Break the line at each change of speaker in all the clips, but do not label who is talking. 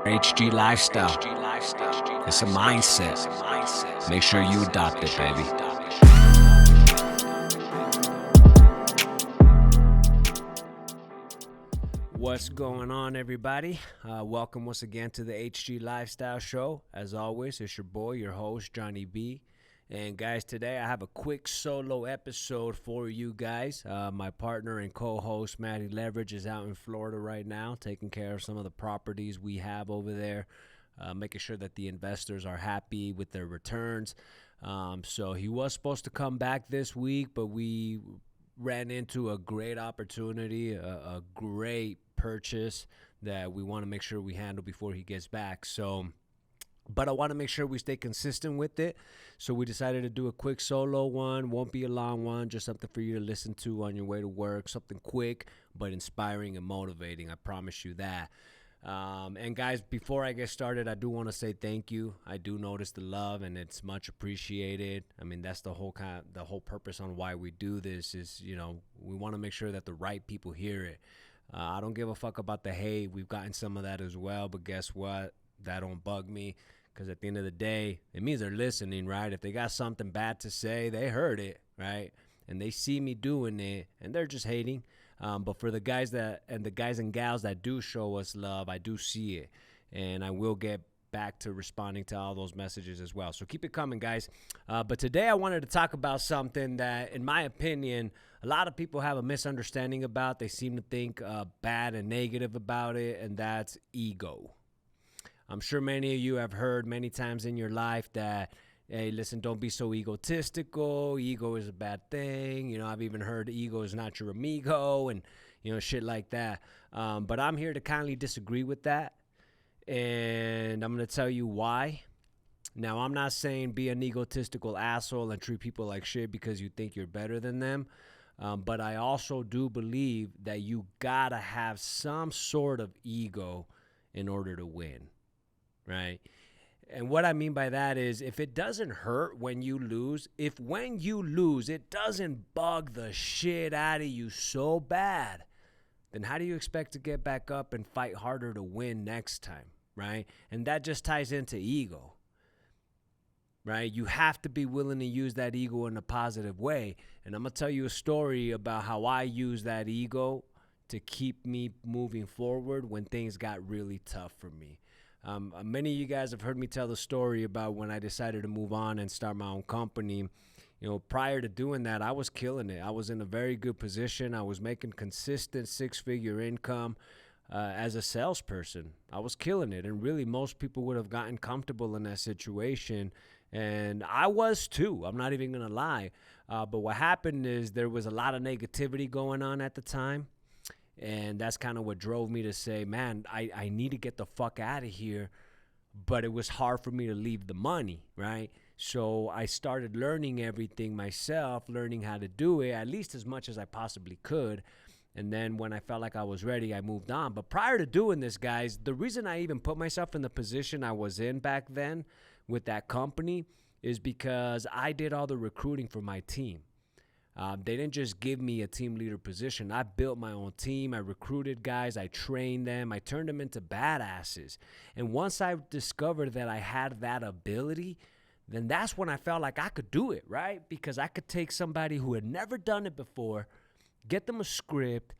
HG lifestyle. It's a mindset. Make sure you adopt it, baby. What's going on, everybody? Welcome once again to the HG Lifestyle Show. As always, it's your boy, your host, Johnny B. And guys, today I have a quick solo episode for you guys. My partner and co-host, Matty Leverage, is out in Florida right now, taking care of some of the properties we have over there, making sure that the investors are happy with their returns. So he was supposed to come back this week, but we ran into a great opportunity, a great purchase that we want to make sure we handle before he gets back. But I want to make sure we stay consistent with it. So we decided to do a quick solo one. Won't be a long one, just something for you to listen to on your way to work. Something quick, but inspiring and motivating. I promise you that. And guys, before I get started, I do want to say thank you. I do notice the love, and it's much appreciated. I mean, that's the whole purpose on why we do this is, we want to make sure that the right people hear it. I don't give a fuck about the hate. We've gotten some of that as well, but guess what? That don't bug me, because at the end of the day, it means they're listening, right? If they got something bad to say, they heard it, right? And they see me doing it, and they're just hating. But for the guys and gals that do show us love, I do see it, and I will get back to responding to all those messages as well. So keep it coming, guys. But today I wanted to talk about something that, in my opinion, a lot of people have a misunderstanding about. They seem to think bad and negative about it, and that's ego. I'm sure many of you have heard many times in your life that, hey, listen, don't be so egotistical. Ego is a bad thing. I've even heard ego is not your amigo and, shit like that. But I'm here to kindly disagree with that. And I'm going to tell you why. Now, I'm not saying be an egotistical asshole and treat people like shit because you think you're better than them. But I also do believe that you got to have some sort of ego in order to win. Right? And what I mean by that is, if it doesn't hurt when you lose, if when you lose, it doesn't bug the shit out of you so bad, then how do you expect to get back up and fight harder to win next time, right? And that just ties into ego, right? You have to be willing to use that ego in a positive way. And I'm going to tell you a story about how I use that ego to keep me moving forward when things got really tough for me. Many of you guys have heard me tell the story about when I decided to move on and start my own company. Prior to doing that, I was killing it. I was in a very good position. I was making consistent six-figure income as a salesperson. I was killing it. And really, most people would have gotten comfortable in that situation. And I was too. I'm not even going to lie. But what happened is there was a lot of negativity going on at the time. And that's kind of what drove me to say, man, I need to get the fuck out of here. But it was hard for me to leave the money, right? So I started learning everything myself, learning how to do it, at least as much as I possibly could. And then when I felt like I was ready, I moved on. But prior to doing this, guys, the reason I even put myself in the position I was in back then with that company is because I did all the recruiting for my team. They didn't just give me a team leader position. I built my own team. I recruited guys. I trained them. I turned them into badasses. And once I discovered that I had that ability, then that's when I felt like I could do it, right? Because I could take somebody who had never done it before, get them a script,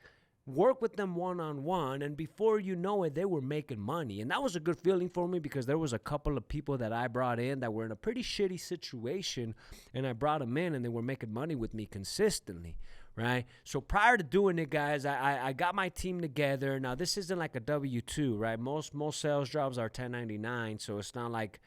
work with them one-on-one, and before you know it, they were making money. And that was a good feeling for me because there was a couple of people that I brought in that were in a pretty shitty situation, and I brought them in, and they were making money with me consistently, right? So prior to doing it, guys, I got my team together. Now, this isn't like a W-2, right? Most sales jobs are 1099, so it's not like,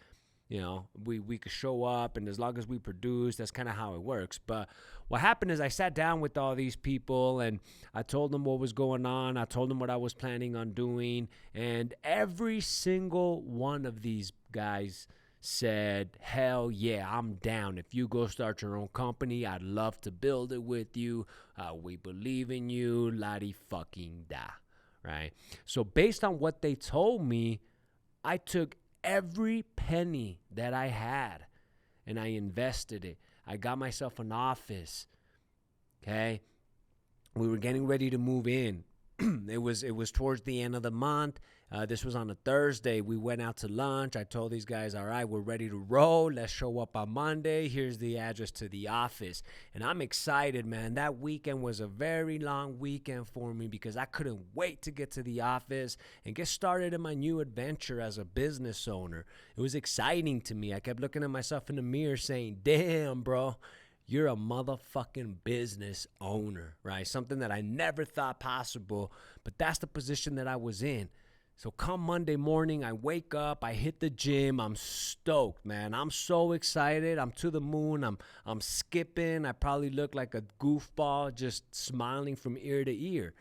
we could show up, and as long as we produce, that's kind of how it works. But what happened is I sat down with all these people, and I told them what was going on. I told them what I was planning on doing, and every single one of these guys said, hell yeah, I'm down. If you go start your own company, I'd love to build it with you. We believe in you, la-di-fucking-da, right? So based on what they told me, I took every penny that I had and I invested it. I got myself an office. Okay. We were getting ready to move in. It was towards the end of the month. This was on a Thursday. We went out to lunch. I told these guys, all right, we're ready to roll. Let's show up on Monday. Here's the address to the office. And I'm excited, man. That weekend was a very long weekend for me because I couldn't wait to get to the office and get started in my new adventure as a business owner. It was exciting to me. I kept looking at myself in the mirror saying, damn, bro, you're a motherfucking business owner, right? Something that I never thought possible, but that's the position that I was in. So come Monday morning, I wake up, I hit the gym, I'm stoked, man. I'm so excited. I'm to the moon. I'm skipping. I probably look like a goofball, just smiling from ear to ear.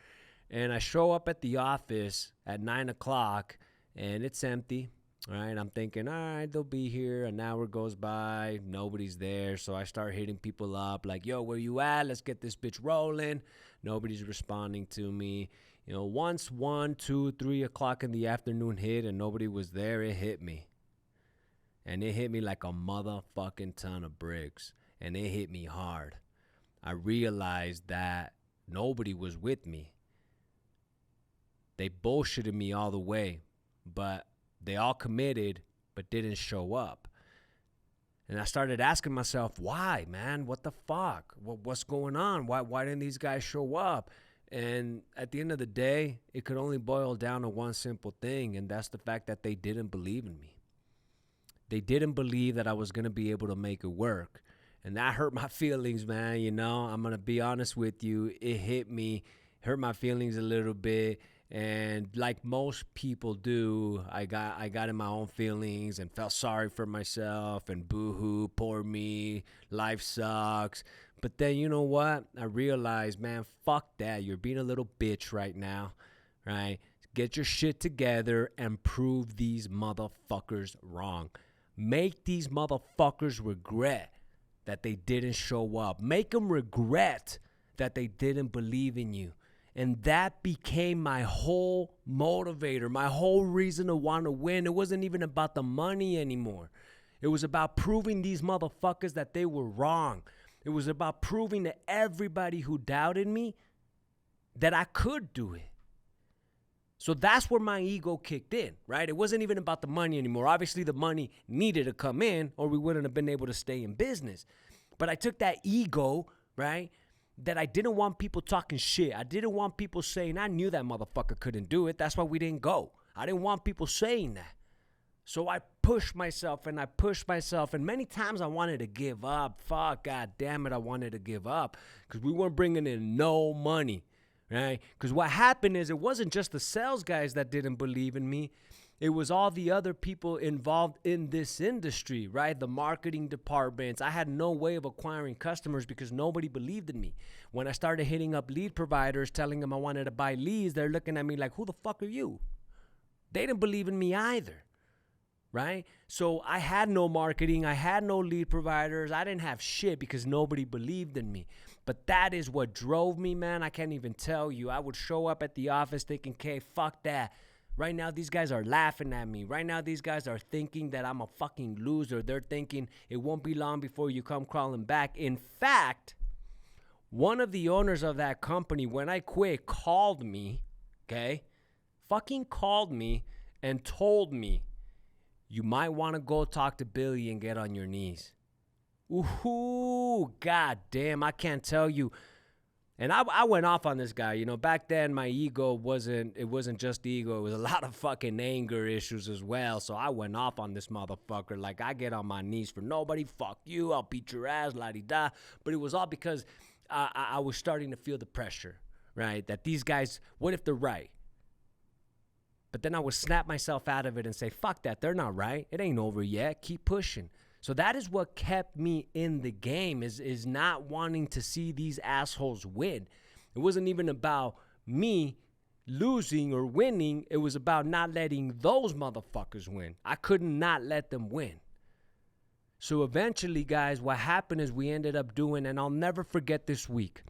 And I show up at the office at 9 o'clock, and it's empty. All right, I'm thinking, all right, they'll be here. An hour goes by, nobody's there. So I start hitting people up like, yo, where you at? Let's get this bitch rolling. Nobody's responding to me. You know, once 1, 2, 3 o'clock in the afternoon hit and nobody was there, it hit me. And it hit me like a motherfucking ton of bricks. And it hit me hard. I realized that nobody was with me. They bullshitted me all the way, but they all committed but didn't show up. And I started asking myself, why, man? What the fuck? What's going on? Why didn't these guys show up? And at the end of the day, it could only boil down to one simple thing, and that's the fact that they didn't believe in me. They didn't believe that I was going to be able to make it work. And that hurt my feelings, man. You know, I'm going to be honest with you. It hit me, hurt my feelings a little bit. And like most people do, I got in my own feelings and felt sorry for myself and boo-hoo, poor me, life sucks. But then, you know what? I realized, man, fuck that. You're being a little bitch right now, right? Get your shit together and prove these motherfuckers wrong. Make these motherfuckers regret that they didn't show up. Make them regret that they didn't believe in you. And that became my whole motivator, my whole reason to want to win. It wasn't even about the money anymore. It was about proving these motherfuckers that they were wrong. It was about proving to everybody who doubted me that I could do it. So that's where my ego kicked in, right? It wasn't even about the money anymore. Obviously, the money needed to come in or we wouldn't have been able to stay in business. But I took that ego, right, that I didn't want people talking shit. I didn't want people saying, I knew that motherfucker couldn't do it. That's why we didn't go. I didn't want people saying that. So I pushed myself and I pushed myself. And many times I wanted to give up. Fuck, God damn it, I wanted to give up. Because we weren't bringing in no money, right? Because what happened is it wasn't just the sales guys that didn't believe in me. It was all the other people involved in this industry, right? The marketing departments. I had no way of acquiring customers because nobody believed in me. When I started hitting up lead providers, telling them I wanted to buy leads, they're looking at me like, who the fuck are you? They didn't believe in me either, right? So I had no marketing. I had no lead providers. I didn't have shit because nobody believed in me. But that is what drove me, man. I can't even tell you. I would show up at the office thinking, okay, fuck that. Right now, these guys are laughing at me. Right now, these guys are thinking that I'm a fucking loser. They're thinking it won't be long before you come crawling back. In fact, one of the owners of that company, when I quit, called me, okay? Fucking called me and told me, you might want to go talk to Billy and get on your knees. Ooh, god damn, I can't tell you. And I went off on this guy. You know, back then my ego wasn't just ego. It was a lot of fucking anger issues as well. So I went off on this motherfucker. Like, I get on my knees for nobody. Fuck you. I'll beat your ass, la-di-da. But it was all because I was starting to feel the pressure, right? That these guys, what if they're right? But then I would snap myself out of it and say, fuck that. They're not right. It ain't over yet. Keep pushing. So that is what kept me in the game, is not wanting to see these assholes win. It wasn't even about me losing or winning. It was about not letting those motherfuckers win. I could not let them win. So eventually, guys, what happened is we ended up doing, and I'll never forget this week.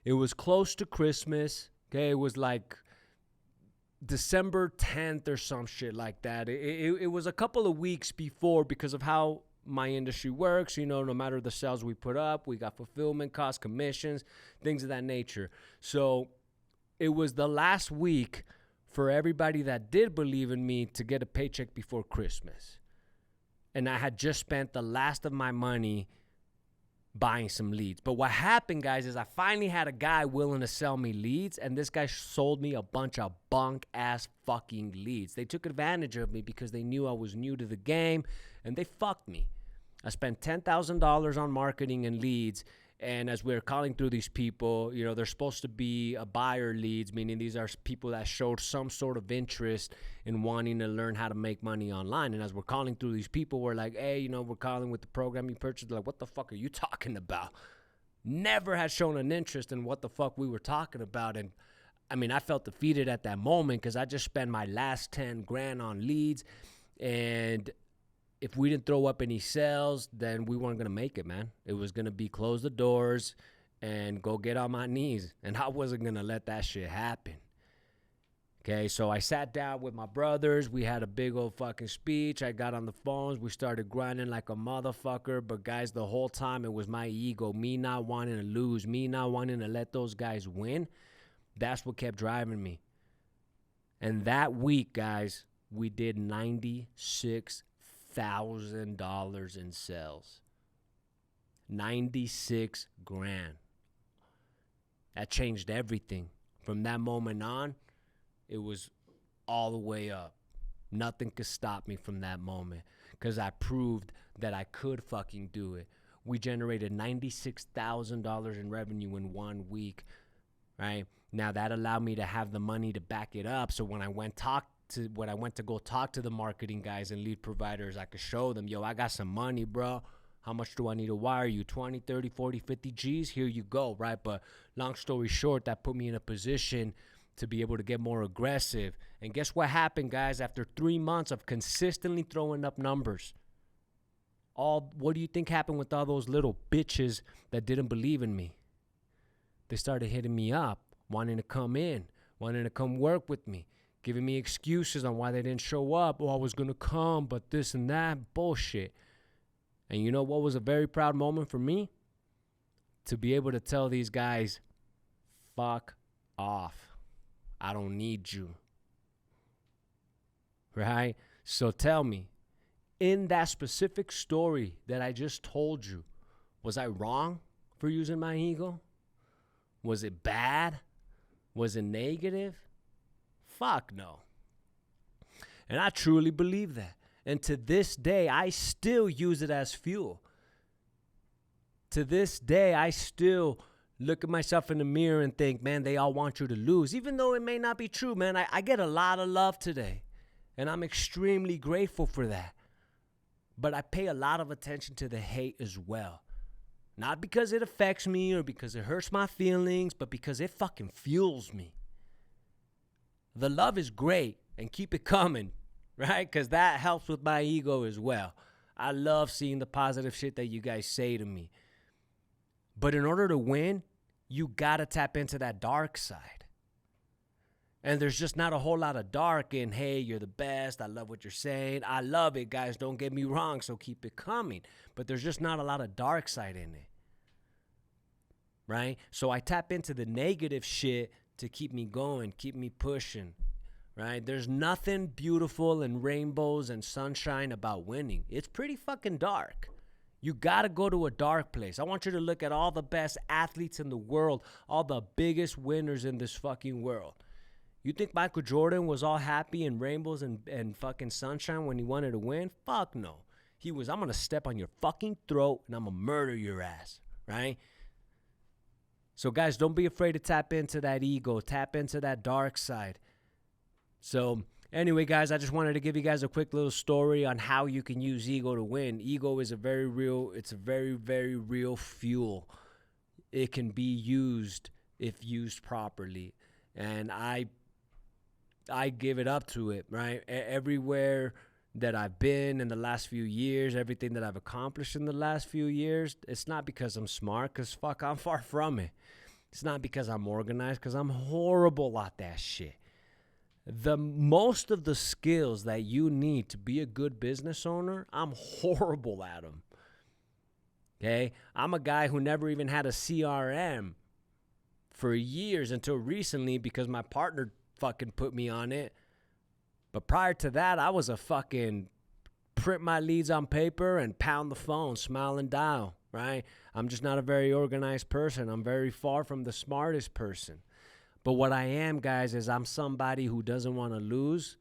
It was close to Christmas. Okay, it was like December 10th or some shit like that. It was a couple of weeks before because of how my industry works. You know, no matter the sales we put up, we got fulfillment costs, commissions, things of that nature. So it was the last week for everybody that did believe in me to get a paycheck before Christmas. And I had just spent the last of my money buying some leads. But what happened, guys, is I finally had a guy willing to sell me leads, and this guy sold me a bunch of bunk-ass fucking leads. They took advantage of me because they knew I was new to the game, and they fucked me. I spent $10,000 on marketing and leads, and as we were calling through these people, you know, they're supposed to be a buyer leads, meaning these are people that showed some sort of interest in wanting to learn how to make money online. And as we're calling through these people, we're like, hey, you know, we're calling with the program you purchased. They're like, what the fuck are you talking about? Never had shown an interest in what the fuck we were talking about. And I mean, I felt defeated at that moment because I just spent my last 10 grand on leads, and if we didn't throw up any sales, then we weren't going to make it, man. It was going to be close the doors and go get on my knees. And I wasn't going to let that shit happen. Okay, so I sat down with my brothers. We had a big old fucking speech. I got on the phones. We started grinding like a motherfucker. But, guys, the whole time it was my ego, me not wanting to lose, me not wanting to let those guys win. That's what kept driving me. And that week, guys, we did $96,000 in sales. 96 grand. That changed everything. From that moment on, it was all the way up. Nothing could stop me from that moment because I proved that I could fucking do it. We generated $96,000 in revenue in 1 week, right? Now that allowed me to have the money to back it up. So when I went to go talk to the marketing guys and lead providers, I could show them, yo, I got some money, bro. How much do I need to wire you? 20, 30, 40, 50 G's? Here you go, right? But long story short, that put me in a position to be able to get more aggressive. And guess what happened, guys? After 3 months of consistently throwing up numbers, what do you think happened with all those little bitches that didn't believe in me? They started hitting me up, wanting to come in, wanting to come work with me, giving me excuses on why they didn't show up. Oh, I was going to come, but this and that. Bullshit. And you know what was a very proud moment for me? To be able to tell these guys, fuck off. I don't need you. Right? So tell me, in that specific story that I just told you, was I wrong for using my ego? Was it bad? Was it negative? Fuck no. And I truly believe that. And to this day, I still use it as fuel. To this day, I still look at myself in the mirror and think, man, they all want you to lose. Even though it may not be true, man, I get a lot of love today. And I'm extremely grateful for that. But I pay a lot of attention to the hate as well. Not because it affects me or because it hurts my feelings, but because it fucking fuels me. The love is great, and keep it coming, right? Because that helps with my ego as well. I love seeing the positive shit that you guys say to me. But in order to win, you got to tap into that dark side. And there's just not a whole lot of dark in, hey, you're the best. I love what you're saying. I love it, guys. Don't get me wrong, so keep it coming. But there's just not a lot of dark side in it. Right? So I tap into the negative shit to keep me going, keep me pushing. Right? There's nothing beautiful and rainbows and sunshine about winning. It's pretty fucking dark. You got to go to a dark place. I want you to look at all the best athletes in the world, all the biggest winners in this fucking world. You think Michael Jordan was all happy and rainbows and fucking sunshine when he wanted to win? Fuck no. He was, I'm going to step on your fucking throat and I'm going to murder your ass, right? So guys, don't be afraid to tap into that ego, tap into that dark side. So anyway, guys, I just wanted to give you guys a quick little story on how you can use ego to win. Ego is it's a very, very real fuel. It can be used if used properly. And I give it up to it, right? Everywhere that I've been in the last few years, everything that I've accomplished in the last few years, it's not because I'm smart, because fuck, I'm far from it. It's not because I'm organized, because I'm horrible at that shit. Most of the skills that you need to be a good business owner, I'm horrible at them. Okay? I'm a guy who never even had a CRM for years until recently because my partner fucking put me on it. But prior to that, I was a fucking print my leads on paper and pound the phone, smile and dial, right? I'm just not a very organized person. I'm very far from the smartest person. But what I am, guys, is I'm somebody who doesn't want to lose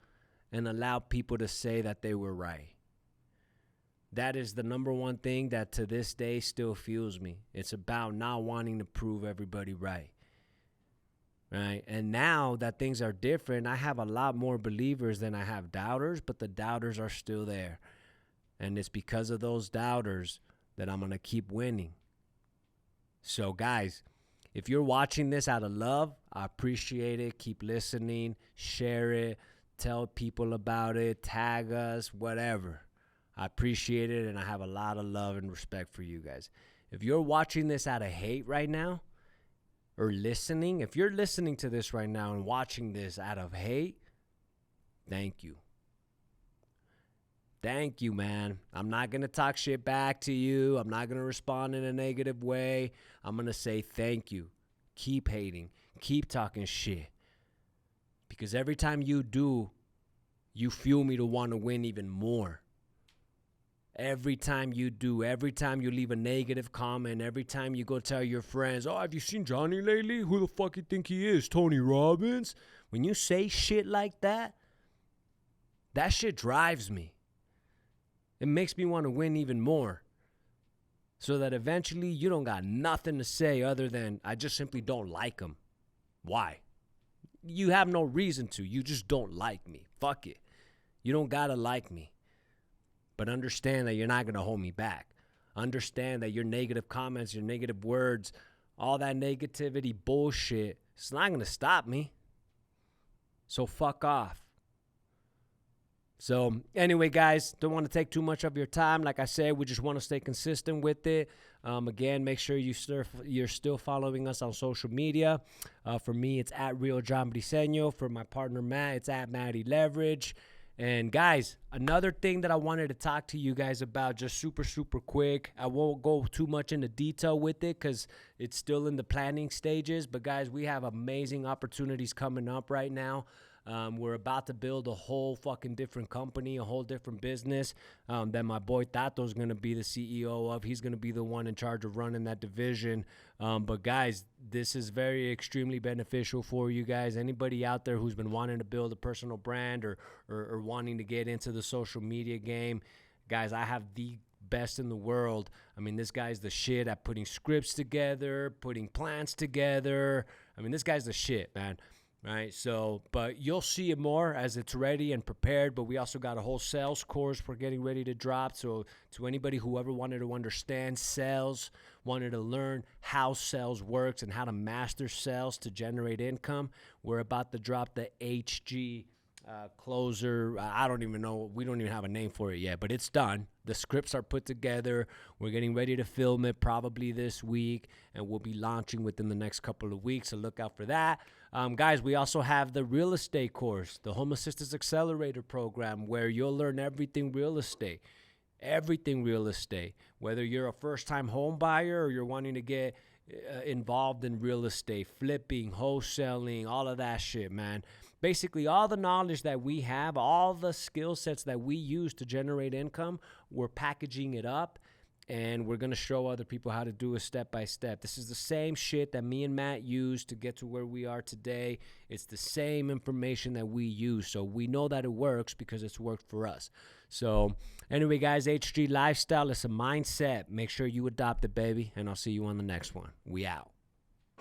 and allow people to say that they were right. That is the number one thing that to this day still fuels me. It's about not wanting to prove everybody right. Right? And now that things are different, I have a lot more believers than I have doubters, but the doubters are still there. And it's because of those doubters that I'm going to keep winning. So, guys, if you're watching this out of love, I appreciate it. Keep listening, share it, tell people about it, tag us, whatever. I appreciate it, and I have a lot of love and respect for you guys. If you're watching this out of hate right now, or listening, if you're listening to this right now and watching this out of hate, thank you. Thank you, man. I'm not going to talk shit back to you. I'm not going to respond in a negative way. I'm going to say thank you. Keep hating. Keep talking shit. Because every time you do, you fuel me to want to win even more. Every time you do, every time you leave a negative comment, every time you go tell your friends, oh, have you seen Johnny lately? Who the fuck you think he is? Tony Robbins? When you say shit like that, that shit drives me. It makes me want to win even more. So that eventually you don't got nothing to say other than I just simply don't like him. Why? You have no reason to. You just don't like me. Fuck it. You don't gotta like me. But understand that you're not going to hold me back. Understand that your negative comments, your negative words, all that negativity bullshit, it's not going to stop me. So fuck off. So anyway, guys, don't want to take too much of your time. Like I said, we just want to stay consistent with it. Again, make sure you're still following us on social media. For me, it's at Real John Briseño. For my partner, Matt, it's at Matty Leverage. And guys, another thing that I wanted to talk to you guys about just super, super quick. I won't go too much into detail with it because it's still in the planning stages. But guys, we have amazing opportunities coming up right now. We're about to build a whole fucking different company, a whole different business that my boy Tato's going to be the CEO of. He's going to be the one in charge of running that division. But guys, this is very extremely beneficial for you guys. Anybody out there who's been wanting to build a personal brand or wanting to get into the social media game, guys, I have the best in the world. I mean, this guy's the shit at putting scripts together, putting plans together. I mean, this guy's the shit, man. Right, so, but you'll see it more as it's ready and prepared, but we also got a whole sales course we're getting ready to drop. So to anybody who ever wanted to understand sales, wanted to learn how sales works and how to master sales to generate income, we're about to drop the HG closer. I don't even know. We don't even have a name for it yet, but it's done. The scripts are put together. We're getting ready to film it probably this week, and we'll be launching within the next couple of weeks, so look out for that. Guys, we also have the real estate course, the Home Assistance Accelerator program, where you'll learn everything real estate. Everything real estate. Whether you're a first-time home buyer or you're wanting to get involved in real estate, flipping, wholesaling, all of that shit, man. Basically, all the knowledge that we have, all the skill sets that we use to generate income, we're packaging it up, and we're going to show other people how to do it step by step. This is the same shit that me and Matt used to get to where we are today. It's the same information that we use, so we know that it works because it's worked for us. So anyway, guys, HG Lifestyle is a mindset. Make sure you adopt it, baby, and I'll see you on the next one. We out.